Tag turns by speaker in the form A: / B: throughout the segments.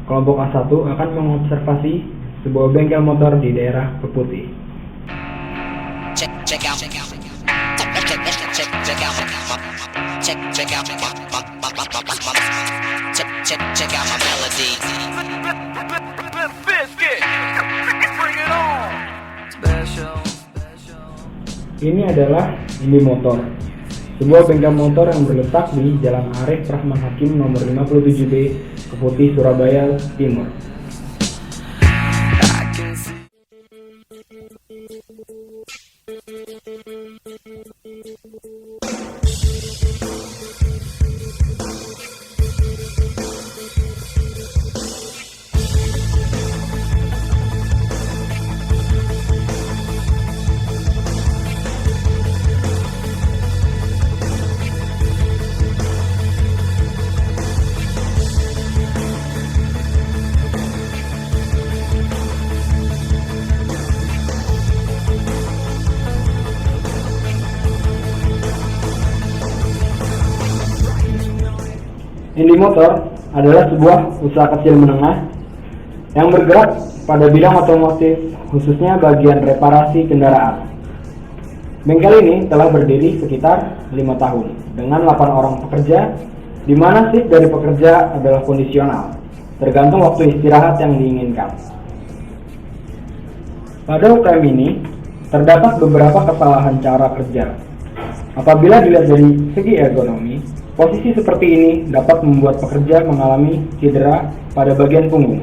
A: kelompok A1 akan mengobservasi sebuah bengkel motor di daerah Peputih. Ini adalah Indi Motor, sebuah bengkel motor yang berletak di Jalan Arif Rahman Hakim nomor 57B, Keputih, Surabaya Timur. Indi Motor adalah sebuah usaha kecil menengah yang bergerak pada bidang otomotif, khususnya bagian reparasi kendaraan. Bengkel ini telah berdiri sekitar 5 tahun dengan 8 orang pekerja, di mana shift dari pekerja adalah kondisional, tergantung waktu istirahat yang diinginkan. Pada UKM ini terdapat beberapa kesalahan cara kerja. Apabila dilihat dari segi ergonomi, posisi seperti ini dapat membuat pekerja mengalami cedera pada bagian punggung.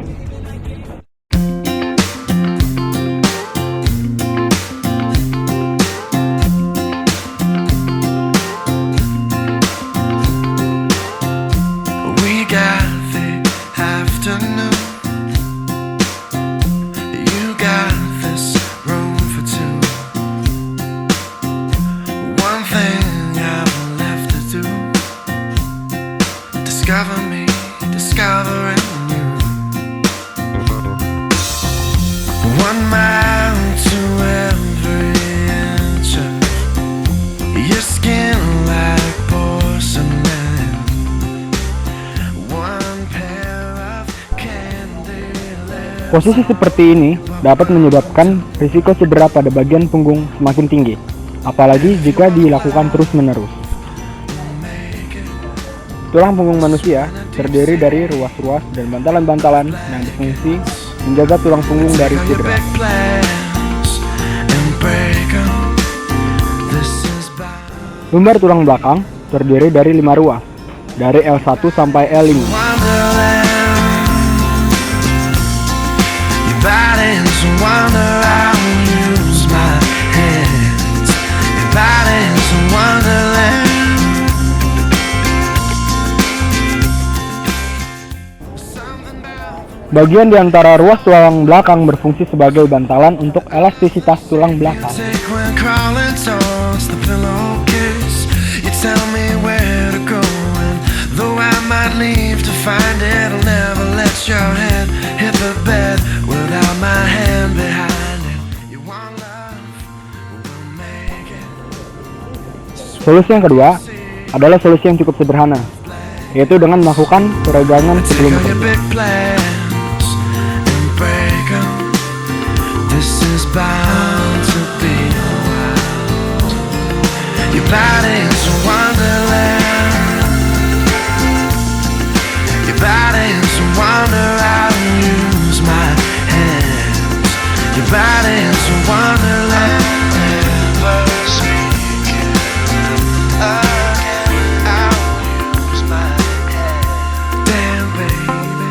B: Discovering you. 1 mile to every inch of your skin like porcelain. 1 pair of candy lips.
A: Posisi seperti ini dapat menyebabkan risiko cedera pada bagian punggung semakin tinggi, apalagi jika dilakukan terus-menerus. Tulang punggung manusia terdiri dari ruas-ruas dan bantalan-bantalan yang berfungsi menjaga tulang punggung dari cedera. Lumbar tulang belakang terdiri dari 5 ruas, dari L1 sampai L5. Bagian di antara ruas tulang belakang berfungsi sebagai bantalan untuk elastisitas tulang belakang. Solusi yang kedua adalah solusi yang cukup sederhana, yaitu dengan melakukan peregangan sebelum bekerja.
B: This is bound to be wild. Your body's a wonderland. Your body's a wonder. I'll use my hands. Your body's a wonderland. Never speaking again. I'll use my hands. Damn baby,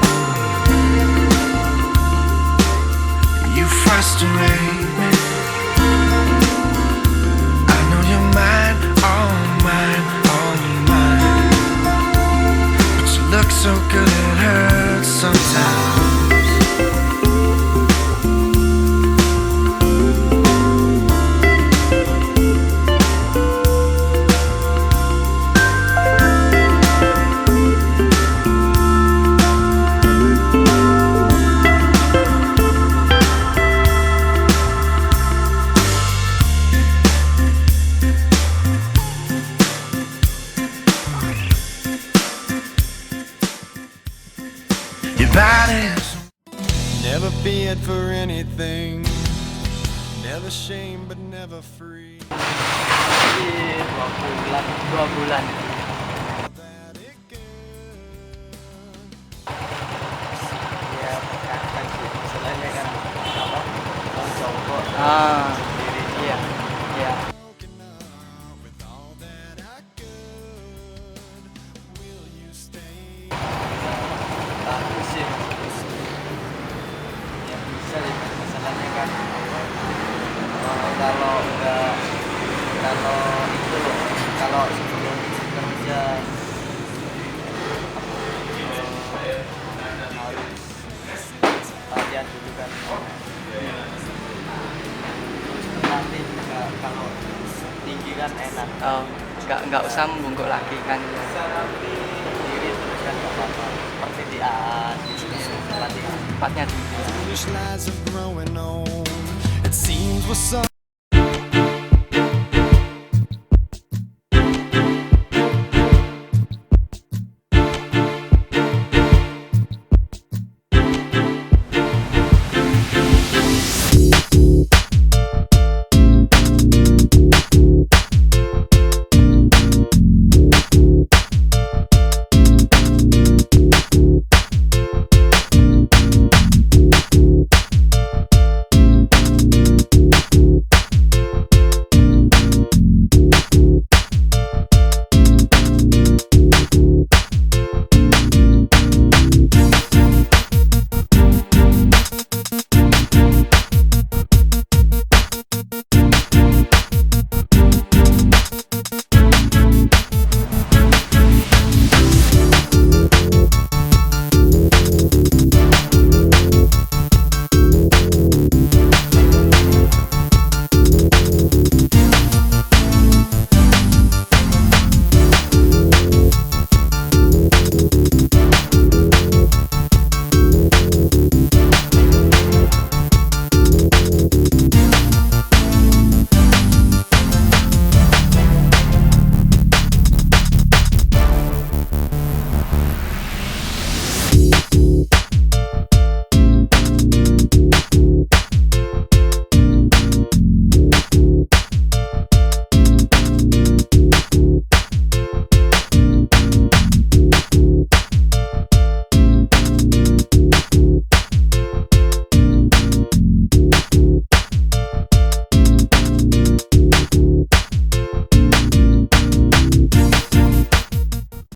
B: anything. Never shame but never free.
C: 2 bulan.
B: That it
C: Ya kan sih masalahnya kan apa cowok sendiri iya
B: broken up with all that I could. Will you stay?
C: bagus sih ya bisa sih masalahnya kan kalau itu loh kalau sebelum kerja harus latihan dulu kan nanti juga kalau tinggi kan enak
D: nggak usah membungkuk lagi kan.
C: diri terus kan nggak apa-apa seperti di AA di sini latihan
D: Tempatnya tinggi.
B: Foolish lies of growing old. It seems we're so